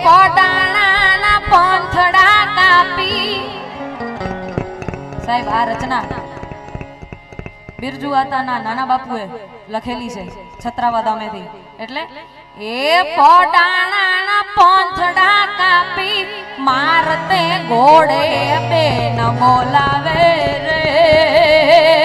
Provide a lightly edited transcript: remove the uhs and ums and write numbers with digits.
પોડાણાના પંથડા કાપી સાહેબ આ રચના બિરજુ આતાના નાના બાપુએ લખેલી છે છત્રાવા ગામેથી એટલે એ પોડાણાના પંથડા કાપી મારતે ઘોડે બેન બોલાવે રે